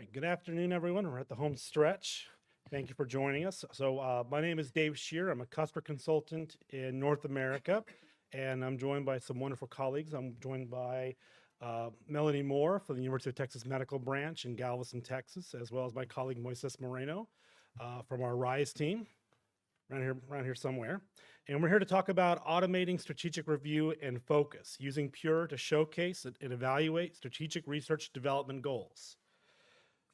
right, good afternoon, everyone. We're at the home stretch. Thank you for joining us. So my name is Dave Shear. I'm a customer consultant in North America, and I'm joined by some wonderful colleagues. I'm joined by Melanie Moore from the University of Texas Medical Branch in Galveston, Texas, as well as my colleague Moises Moreno from our RISE team, around here somewhere. And we're here to talk about automating strategic review and focus, using Pure to showcase and evaluate strategic research development goals.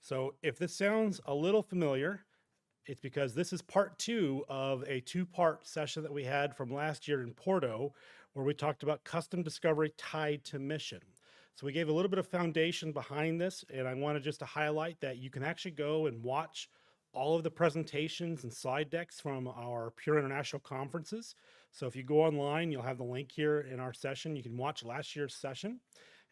So if this sounds a little familiar, it's because this is part 2 of a 2-part session that we had from last year in Porto, where we talked about custom discovery tied to mission. So we gave a little bit of foundation behind this, and I wanted just to highlight that you can actually go and watch all of the presentations and slide decks from our Pure International conferences. So if you go online, you'll have the link here in our session. You can watch last year's session.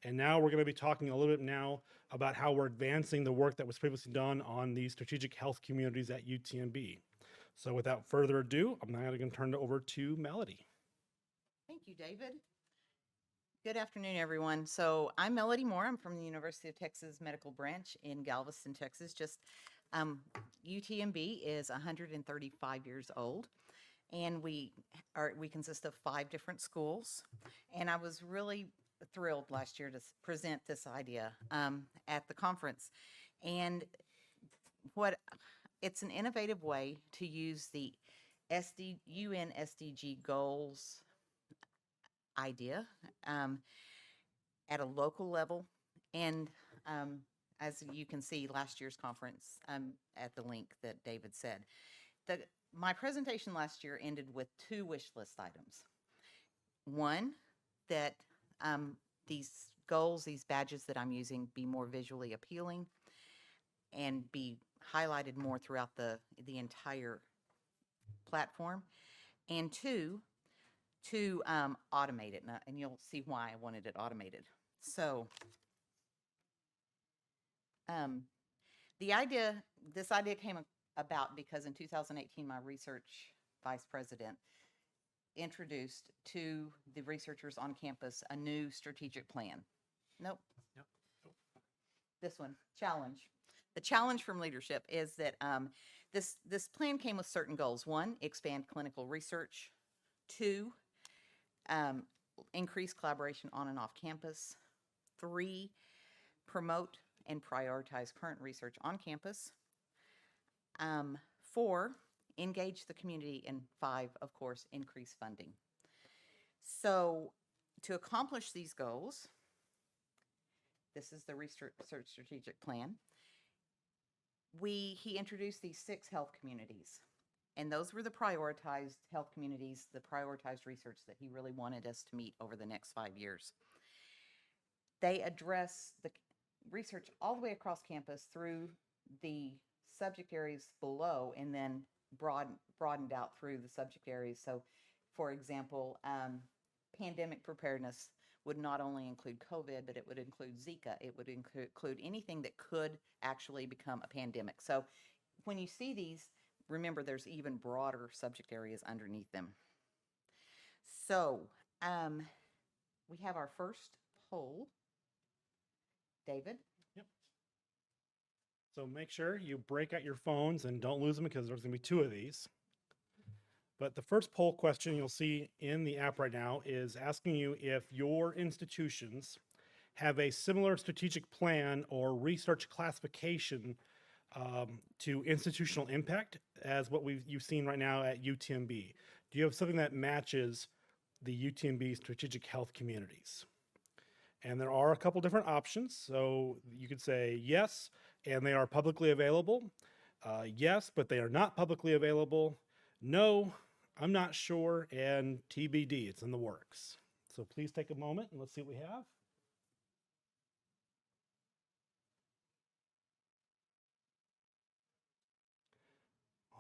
And now we're going to be talking a little bit now about how we're advancing the work that was previously done on the strategic health communities at UTMB. So without further ado, I'm now going to turn it over to Melody. Thank you, David. Good afternoon, everyone. So I'm Melody Moore. I'm from the University of Texas Medical Branch in Galveston, Texas. UTMB is 135 years old, and we consist of 5 different schools. And I was really thrilled last year to present this idea at the conference. And it's an innovative way to use the UN SDG goals idea at a local level. And as you can see, last year's conference at the link that David said, my presentation last year ended with 2 wish list items. One, that these goals, these badges that I'm using, be more visually appealing and be highlighted more throughout the entire platform. And 2, to automate it. And you'll see why I wanted it automated. So this idea came about because in 2018, my research vice president introduced to the researchers on campus a new strategic plan. Nope. This one, challenge. The challenge from leadership is that this plan came with certain goals. 1, expand clinical research. 2, increase collaboration on and off campus. 3, promote and prioritize current research on campus. 4, engage the community. And 5, of course, increase funding. So to accomplish these goals, this is the research strategic plan. He introduced these 6 health communities. And those were the prioritized health communities, the prioritized research that he really wanted us to meet over the next 5 years. They address the research all the way across campus through the subject areas below, and then broadened out through the subject areas. So, for example, pandemic preparedness would not only include COVID, but it would include Zika. It would include anything that could actually become a pandemic. So when you see these, remember there's even broader subject areas underneath them. So we have our first poll. David? Yep. So make sure you break out your phones and don't lose them, because there's going to be 2 of these. But the first poll question you'll see in the app right now is asking you if your institutions have a similar strategic plan or research classification to institutional impact as what you've seen right now at UTMB. Do you have something that matches the UTMB strategic health communities? And there are a couple different options. So you could say yes, and they are publicly available. Yes, but they are not publicly available. No, I'm not sure, and TBD, it's in the works. So please take a moment and let's see what we have.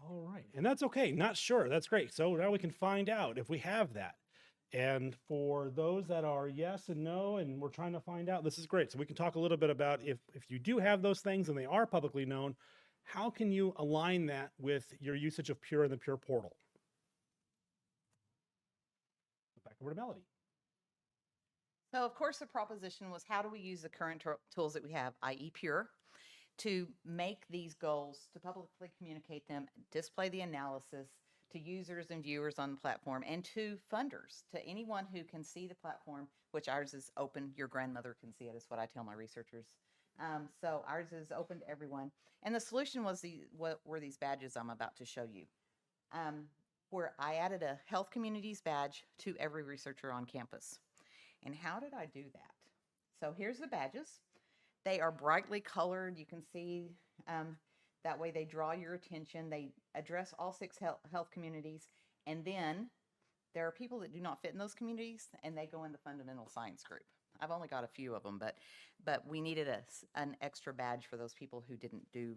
All right, and that's okay, not sure, that's great. So now we can find out if we have that. And for those that are yes and no, and we're trying to find out, this is great. So we can talk a little bit about if you do have those things and they are publicly known, how can you align that with your usage of Pure and the Pure portal? Back over to Melody. So, of course, the proposition was, how do we use the current tools that we have, i.e. Pure, to make these goals, to publicly communicate them, display the analysis to users and viewers on the platform, and to funders, to anyone who can see the platform, which ours is open. Your grandmother can see it, is what I tell my researchers. So ours is open to everyone. And the solution was what were these badges I'm about to show you, where I added a health communities badge to every researcher on campus. And how did I do that? So here's the badges. They are brightly colored. You can see that way they draw your attention. They address all 6 health communities. And then there are people that do not fit in those communities, and they go in the fundamental science group. I've only got a few of them, but we needed an extra badge for those people who didn't do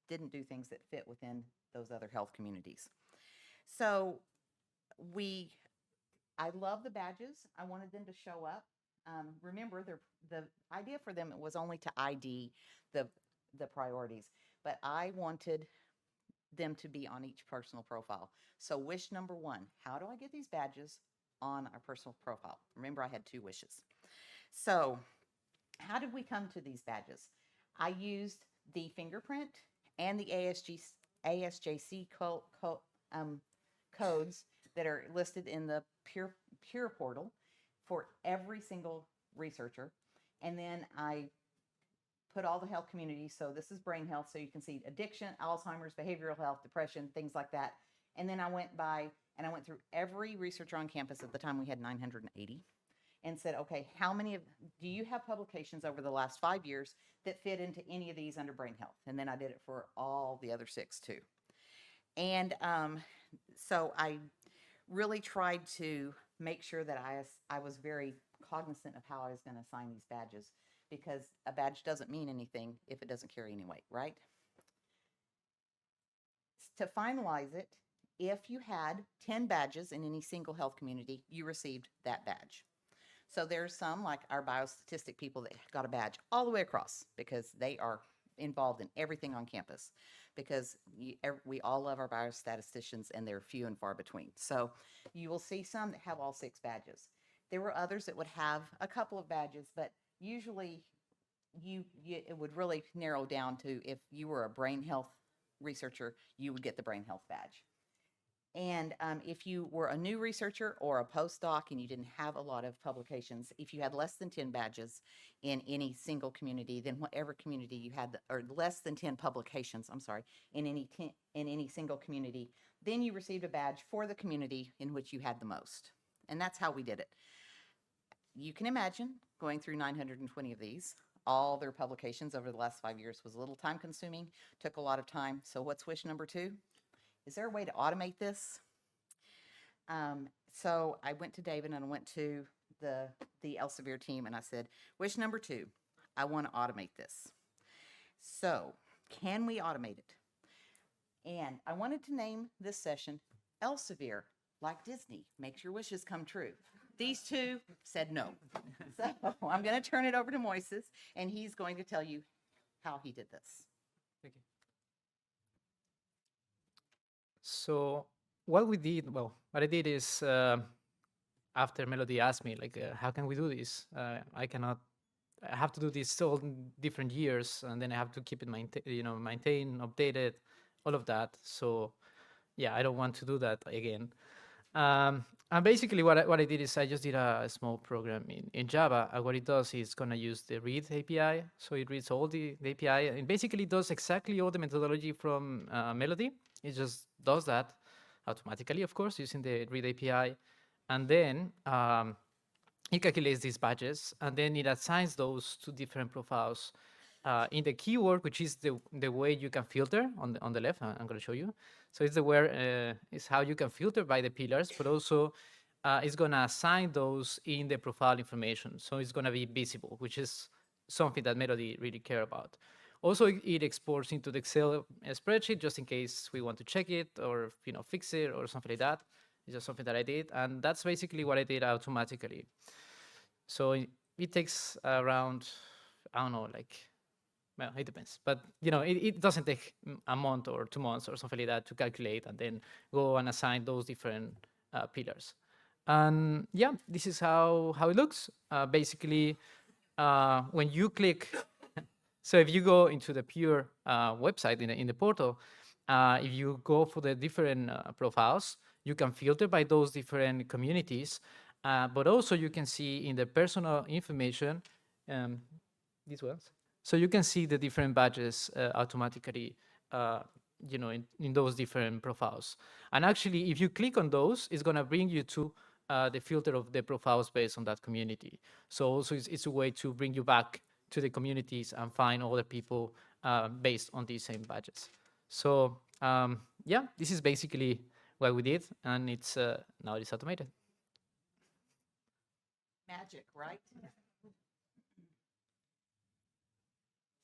things that fit within those other health communities. So I love the badges. I wanted them to show up. Remember, the idea for them was only to ID the priorities, but I wanted them to be on each personal profile. So wish number 1, how do I get these badges on our personal profile? Remember, I had 2 wishes. So how did we come to these badges? I used the fingerprint and the ASJC codes that are listed in the Pure portal for every single researcher. And then I put all the health communities. So this is brain health. So you can see addiction, Alzheimer's, behavioral health, depression, things like that. And then I went through every researcher on campus. At the time we had 980, and said, okay, how many do you have publications over the last 5 years that fit into any of these under brain health? And then I did it for all the other 6 too. And so I really tried to make sure that I was very cognizant of how I was going to assign these badges, because a badge doesn't mean anything if it doesn't carry any weight, right? To finalize it, if you had 10 badges in any single health community, you received that badge. So there's some, like our biostatistic people, that got a badge all the way across because they are involved in everything on campus, because we all love our biostatisticians, and they're few and far between. So you will see some that have all 6 badges. There were others that would have a couple of badges, but usually it would really narrow down to, if you were a brain health researcher, you would get the brain health badge. And if you were a new researcher or a postdoc and you didn't have a lot of publications, if you had less than 10 badges in any single community, then whatever community you had, or less than 10 publications, I'm sorry, in any single community, then you received a badge for the community in which you had the most. And that's how we did it. You can imagine going through 920 of these. All their publications over the last 5 years was a little time consuming, took a lot of time. So what's wish number 2? Is there a way to automate this? So I went to David and I went to the Elsevier team, and I said, wish number 2, I want to automate this. So can we automate it? And I wanted to name this session Elsevier, like Disney, makes your wishes come true. These 2 said no. So I'm going to turn it over to Moises, and he's going to tell you how he did this. Thank you. So what I did is, after Melody asked me, like, how can we do this? I have to do this all different years, and then I have to keep it maintained, updated, all of that. So yeah, I don't want to do that again. And basically what I did is I just did a small program in Java. And what it does is going to use the read API. So it reads all the API, and basically does exactly all the methodology from Melody. It just does that automatically, of course, using the read API. And then it calculates these badges, and then it assigns those to different profiles in the keyword, which is the way you can filter on the left. I'm going to show you. So it's it's how you can filter by the pillars, but also it's going to assign those in the profile information. So it's going to be visible, which is something that Melody really care about. Also, it exports into the Excel spreadsheet just in case we want to check it or fix it or something like that. It's just something that I did, and that's basically what I did automatically. So it takes around, I don't know, well, it depends, but it doesn't take a month or 2 months or something like that to calculate and then go and assign those different pillars. And yeah, this is how it looks. Basically, when you click, So if you go into the Pure website in the portal, if you go for the different profiles, you can filter by those different communities, but also you can see in the personal information, these ones. So you can see the different badges automatically, in those different profiles. And actually, if you click on those, it's gonna bring you to the filter of the profiles based on that community. So also it's a way to bring you back to the communities and find other people based on these same badges. So yeah, this is basically what we did, and it's now it's automated. Magic, right?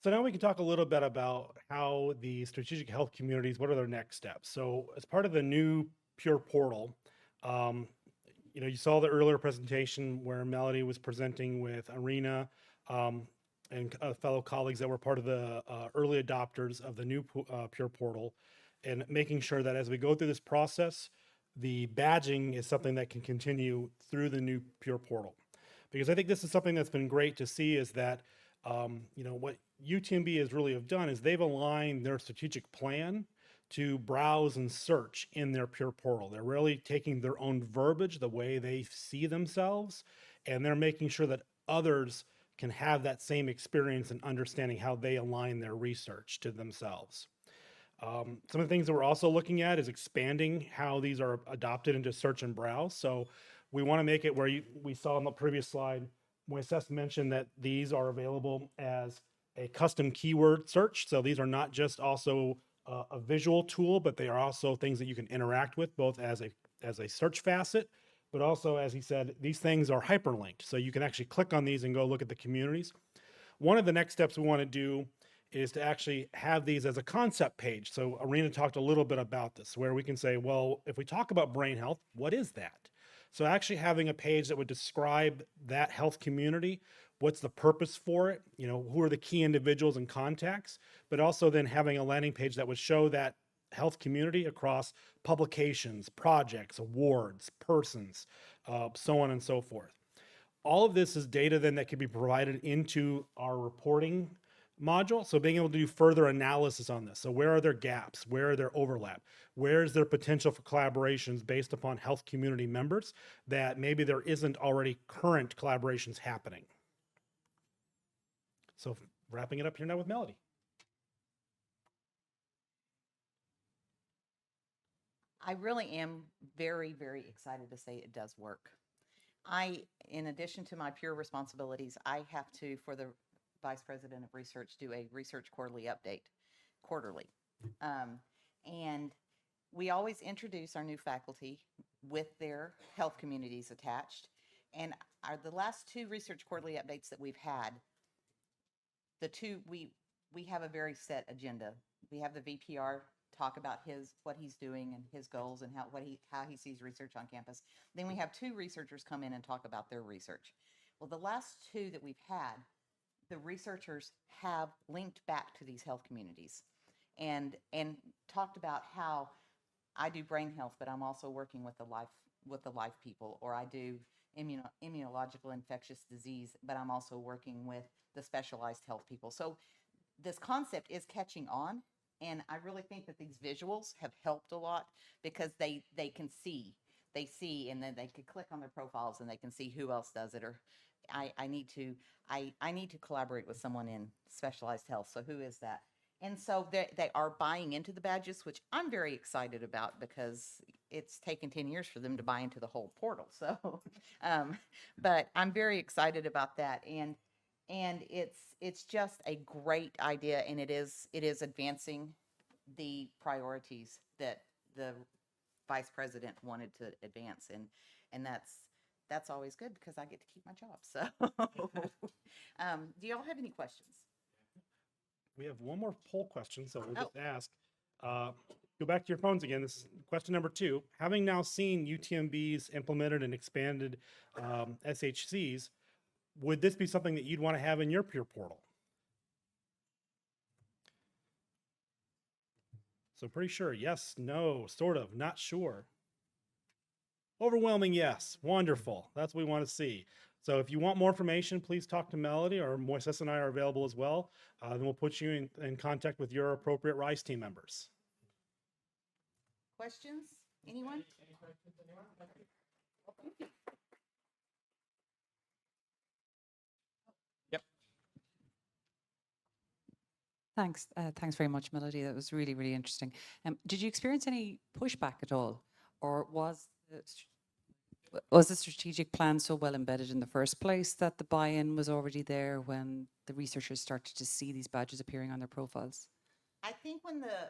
So now we can talk a little bit about how the strategic health communities, what are their next steps? So as part of the new Pure portal, you saw the earlier presentation where Melody was presenting with Arena and fellow colleagues that were part of the early adopters of the new Pure portal, and making sure that as we go through this process, the badging is something that can continue through the new Pure portal. Because I think this is something that's been great to see is that, what UTMB has really have done is they've aligned their strategic plan to browse and search in their Pure portal. They're really taking their own verbiage, the way they see themselves, and they're making sure that others can have that same experience and understanding how they align their research to themselves. Some of the things that we're also looking at is expanding how these are adopted into search and browse. So we want to make it where we saw on the previous slide, Moises mentioned that these are available as a custom keyword search. So these are not just also a visual tool, but they are also things that you can interact with both as a search facet, but also, as he said, these things are hyperlinked. So you can actually click on these and go look at the communities. One of the next steps we want to do is to actually have these as a concept page. So Arena talked a little bit about this, where we can say, well, if we talk about brain health, what is that? So actually having a page that would describe that health community, what's the purpose for it, who are the key individuals and contacts, but also then having a landing page that would show that health community across publications, projects, awards, persons, so on and so forth. All of this is data then that can be provided into our reporting module. So being able to do further analysis on this. So where are there gaps? Where are there overlap? Where is there potential for collaborations based upon health community members that maybe there isn't already current collaborations happening? So wrapping it up here now with Melody. I really am very, very excited to say it does work. In addition to my pure responsibilities, I have to, for the Vice President of Research, do a research quarterly update quarterly. And we always introduce our new faculty with their health communities attached. And the last two research quarterly updates that we've had, we have a very set agenda. We have the VPR talk about what he's doing and his goals and how he sees research on campus. Then we have two researchers come in and talk about their research. Well, the last two that we've had, the researchers have linked back to these health communities and talked about how I do brain health, but I'm also working with the life people, or I do immunological infectious disease, but I'm also working with the specialized health people. So this concept is catching on, and I really think that these visuals have helped a lot because they can see, and then they could click on their profiles and they can see who else does it, or I need to collaborate with someone in specialized health. So who is that? And so they are buying into the badges, which I'm very excited about because it's taken 10 years for them to buy into the whole portal. So, but I'm very excited about that. And it's just a great idea, and it is advancing the priorities that the vice president wanted to advance, and that's always good because I get to keep my job. So, do y'all have any questions? We have one more poll question, so we'll just ask. Go back to your phones again. This is question number 2. Having now seen UTMB's implemented and expanded SHCs, would this be something that you'd want to have in your Pure portal? So pretty sure. Yes, no, sort of, not sure. Overwhelming yes. Wonderful. That's what we want to see. So if you want more information, please talk to Melody, or Moises and I are available as well. Then we'll put you in contact with your appropriate RISE team members. Questions? Anyone? Thanks. Thanks very much, Melody. That was really, really interesting. Did you experience any pushback at all? Or was the strategic plan so well embedded in the first place that the buy-in was already there when the researchers started to see these badges appearing on their profiles? I think when the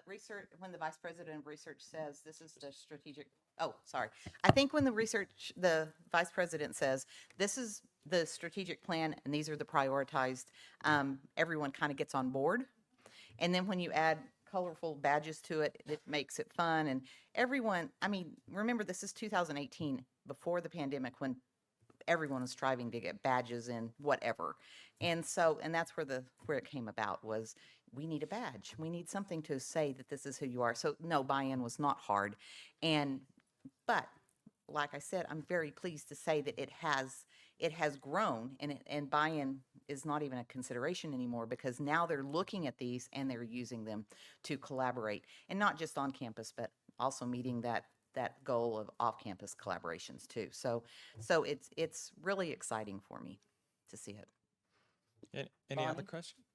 vice president of research says this is the strategic, I think when the vice president says this is the strategic plan and these are the prioritized, everyone kind of gets on board. And then when you add colorful badges to it, it makes it fun. And everyone, I mean, remember this is 2018, before the pandemic, when everyone was striving to get badges and whatever. And so, and that's where it came about, was we need a badge. We need something to say that this is who you are. So no, buy-in was not hard. But like I said, I'm very pleased to say that it has grown, and buy-in is not even a consideration anymore, because now they're looking at these and they're using them to collaborate, and not just on campus, but also meeting that goal of off-campus collaborations too. So it's really exciting for me to see it. Any other questions?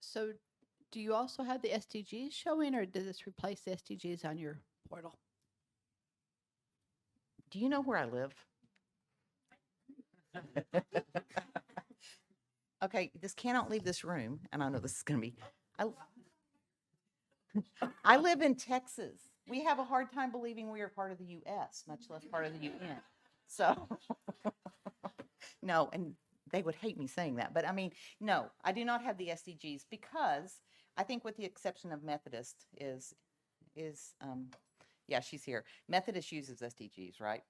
So do you also have the SDGs showing, or does this replace the SDGs on your portal? Do you know where I live? Okay, this cannot leave this room, and I know this is going to be. I live in Texas. We have a hard time believing we are part of the U.S., much less part of the UN. So, no, and they would hate me saying that, but I mean, no, I do not have the SDGs, because I think, with the exception of Methodist, yeah, she's here. Methodist uses SDGs, right?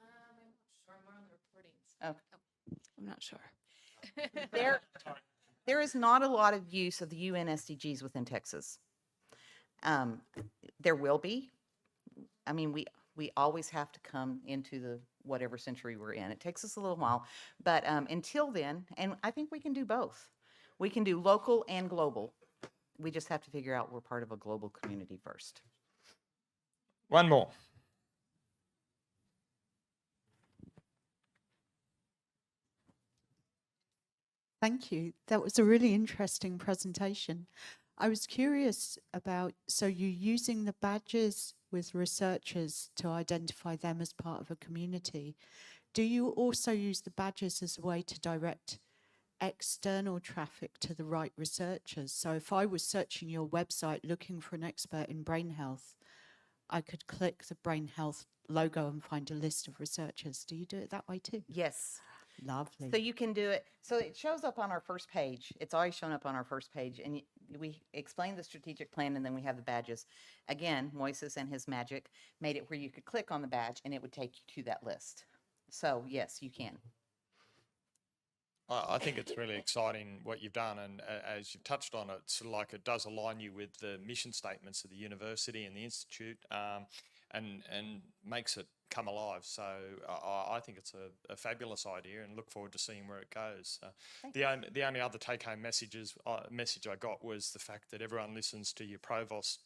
I'm not sure. I'm more on the reportings. Oh. I'm not sure. There is not a lot of use of the UN SDGs within Texas. There will be. I mean, we always have to come into the whatever century we're in. It takes us a little while, but until then, and I think we can do both. We can do local and global. We just have to figure out we're part of a global community first. One more. Thank you. That was a really interesting presentation. I was curious about, so you're using the badges with researchers to identify them as part of a community. Do you also use the badges as a way to direct external traffic to the right researchers? So if I was searching your website looking for an expert in brain health, I could click the brain health logo and find a list of researchers. Do you do it that way too? Yes. Lovely. So you can do it. So it shows up on our first page. It's always shown up on our first page. And we explain the strategic plan, and then we have the badges. Again, Moises and his magic made it where you could click on the badge and it would take you to that list. So yes, you can. I think it's really exciting what you've done, and as you've touched on, it's sort of like it does align you with the mission statements of the university and the institute, and makes it come alive. So I think it's a fabulous idea, and look forward to seeing where it goes. The only other take-home message I got was the fact that everyone listens to your provost,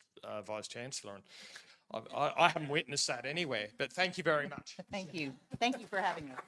vice chancellor, and I haven't witnessed that anywhere. But thank you very much. Thank you. Thank you for having us.